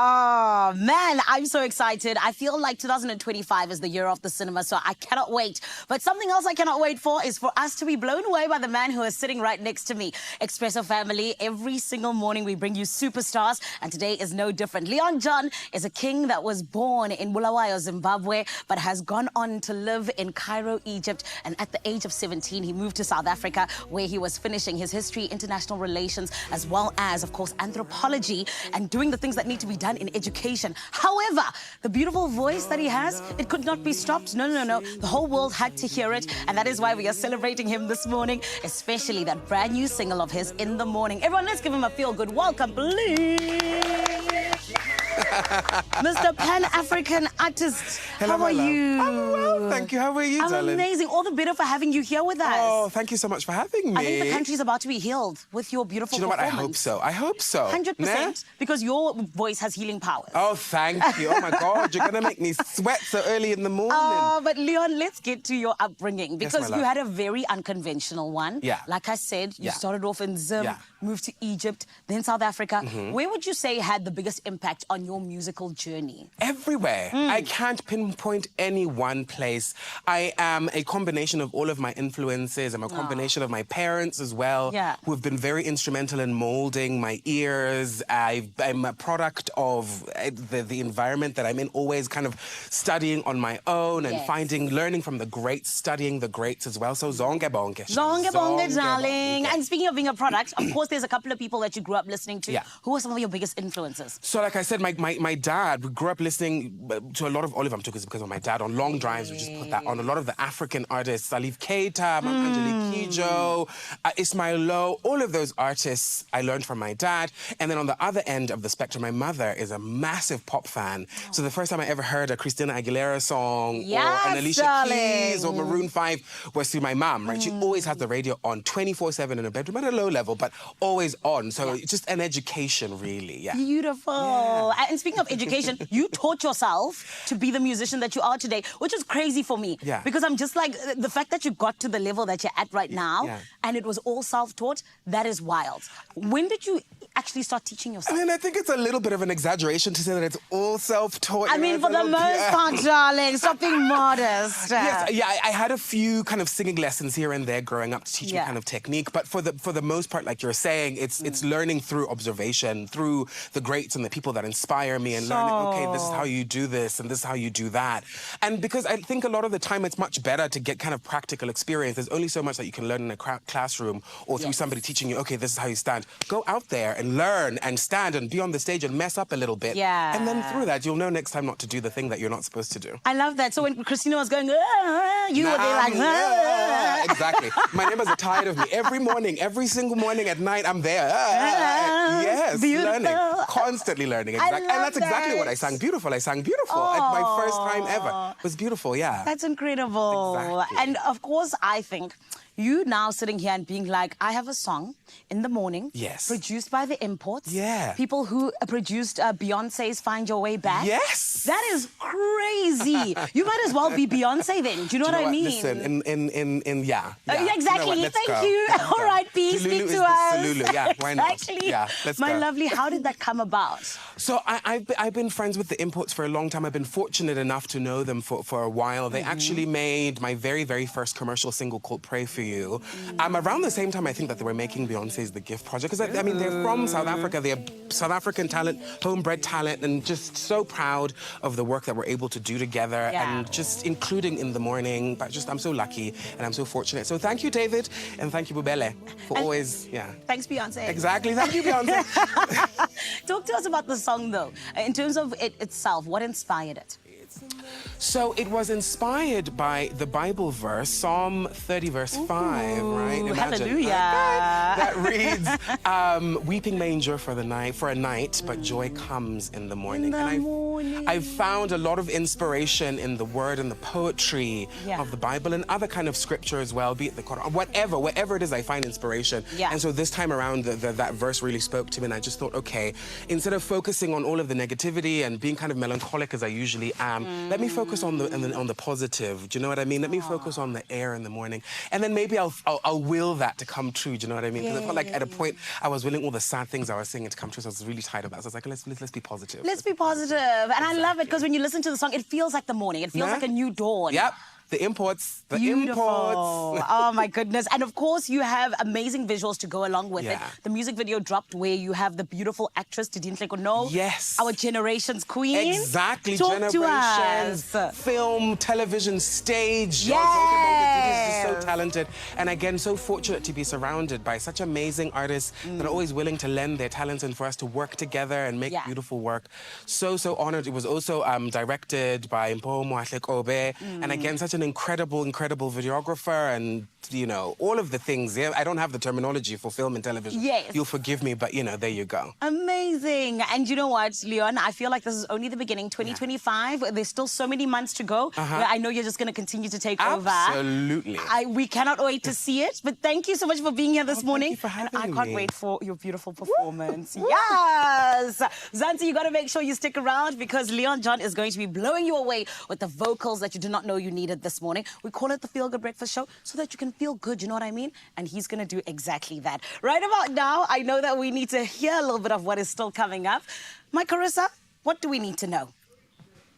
Oh, man, I'm so excited. I feel like 2025 is the year of the cinema, so I cannot wait. But something else I cannot wait for is for us to be blown away by the man who is sitting right next to me. Expresso family, every single morning we bring you superstars, and today is no different. Leon John is a king that was born in Bulawayo, Zimbabwe, but has gone on to live in Cairo, Egypt. And at the age of 17, he moved to South Africa, where he was finishing his history, international relations, as well as, of course, anthropology, and doing the things that need to be done in education. However, the beautiful voice that he has, it could not be stopped. No. The whole world had to hear it, and that is why we are celebrating him this morning, especially that brand new single of his, In the Morning. Everyone, let's give him a feel-good welcome, please. Mr. Pan-African artist, hello, how are you? I'm well, thank you. How are you, darling? Amazing. All the better for having you here with us. Oh, thank you so much for having me. I think the country's about to be healed with your beautiful performance. Do you know what? I hope so. I hope so. 100%, because your voice has healing powers. Oh, thank you. Oh, my God. You're going to make me sweat so early in the morning. Oh, but Leon, let's get to your upbringing, because Yes, you had a very unconventional one. Yeah. Like I said, you started off in Zim, moved to Egypt, then South Africa. Where would you say had the biggest impact on your musical journey? Everywhere. I can't pinpoint any one place. I am a combination of all of my influences. I'm a combination of my parents as well, who have been very instrumental in molding my ears. I'm a product of the environment that I'm in, always kind of studying on my own and learning from the greats, studying the greats as well. So zonke bonke. Zonke bonke, darling. And speaking of being a product, of course, there's a couple of people that you grew up listening to. Who are some of your biggest influences? So, like I said, my dad, we grew up listening to a lot of Oliver Mtukuz because of my dad. On long drives, we just put that on. A lot of the African artists, Salif Keita, Angelique Kidjo, Ismail Lowe, all of those artists I learned from my dad. And then on the other end of the spectrum, my mother is a massive pop fan. So the first time I ever heard a Christina Aguilera song or an Alicia Keys or Maroon 5 was through my mum, right? She always has the radio on 24/7 in her bedroom at a low level, but always on. So it's just an education, really. Beautiful. And speaking of education, you taught yourself to be the musician that you are today, which is crazy for me. Because I'm just like, the fact that you got to the level that you're at right now, and it was all self-taught, that is wild. When did you actually start teaching yourself? I mean, I think it's a little bit of an exaggeration to say that it's all self-taught. I mean, for the most part, darling, stop being modest. I had a few kind of singing lessons here and there growing up to teach me kind of technique, but for the most part, like you're saying, it's learning through observation, through the greats and the people that inspire me, and learning, okay, this is how you do this, and this is how you do that. And because I think a lot of the time it's much better to get kind of practical experience. There's only so much that you can learn in a classroom or through somebody teaching you, okay, this is how you stand. Go out there and learn and stand and be on the stage and mess up a little bit. And then through that, you'll know next time not to do the thing that you're not supposed to do. I love that. So when Christina was going, you were there like, Exactly. My neighbors are tired of me. Every morning, every single morning at night, I'm there. Yes, beautiful. Learning. Constantly learning. Exactly. And that's exactly what I sang. Beautiful. I sang beautiful. At my first time ever. It was beautiful, That's incredible. Exactly. And of course, I think you now sitting here and being like, I have a song, In the Morning. Produced by The Imports. People who produced Beyonce's Find Your Way Back. That is crazy. You might as well be Beyonce then. Do you know what I mean? Listen, exactly. You know Thank you. All right, P, speak to us. Salulu. Why not? Exactly. Let's My go. lovely, how did that come about? So I've been friends with The Imports for a long time. I've been fortunate enough to know them for a while. They actually made my very, very first commercial single called Pray For You. Around the same time, I think that they were making Beyonce's The Gift Project. Because, I mean, they're from South Africa. They're South African talent, homebred talent, and just so proud of the work that we're able to do together, and just including In the Morning. But just, I'm so lucky and I'm so fortunate. So thank you, David, and thank you, Bubele, for always, Thanks, Beyonce. Exactly. Thank you, Beyonce. Talk to us about the song, though. In terms of it itself, what inspired it? So it was inspired by the Bible verse, Psalm 30, verse 5, right? Imagine, hallelujah. That reads, weeping may endure for a night, but joy comes in the morning. I've found a lot of inspiration in the word and the poetry of the Bible and other kind of scripture as well, be it the Quran, wherever it is, I find inspiration. And so this time around, that verse really spoke to me, and I just thought, okay, instead of focusing on all of the negativity and being kind of melancholic as I usually am, let let me focus on the positive. Do you know what I mean? Let me focus on the air in the morning, and then maybe I'll will that to come true. Do you know what I mean? Because I felt like at a point I was willing all the sad things I was saying to come true. So I was really tired of that. So I was like, let's be positive. Let's be positive. And I love it because when you listen to the song, it feels like the morning. It feels like a new dawn. Yep. The imports. Beautiful. Oh, my goodness. And, of course, you have amazing visuals to go along with it. The music video dropped where you have the beautiful actress, Tidinhle Kono. Yes. Our generation's queen. Exactly. Talk Generations. to us. Film, television, stage. Yes. She's so talented. And, again, so fortunate to be surrounded by such amazing artists that are always willing to lend their talents and for us to work together and make beautiful work. So honored. It was also directed by Mpo Moahle Kobe. And, again, such an incredible videographer and, you know, all of the things. Yeah, I don't have the terminology for film and television. Yes. You'll forgive me, but, you know, there you go. Amazing. And you know what, Leon? I feel like this is only the beginning. 2025, there's still so many months to go. I know you're just going to continue to take over. Absolutely. We cannot wait to see it. But thank you so much for being here this morning. Thank you for having and I can't me. wait for your beautiful performance. Yes! Zanti, you got to make sure you stick around because Leon John is going to be blowing you away with the vocals that you did not know you needed this morning. We call it the Feel Good Breakfast Show so that you can feel good, you know what I mean? And he's going to do exactly that. Right about now, I know that we need to hear a little bit of what is still coming up. My Carissa, what do we need to know?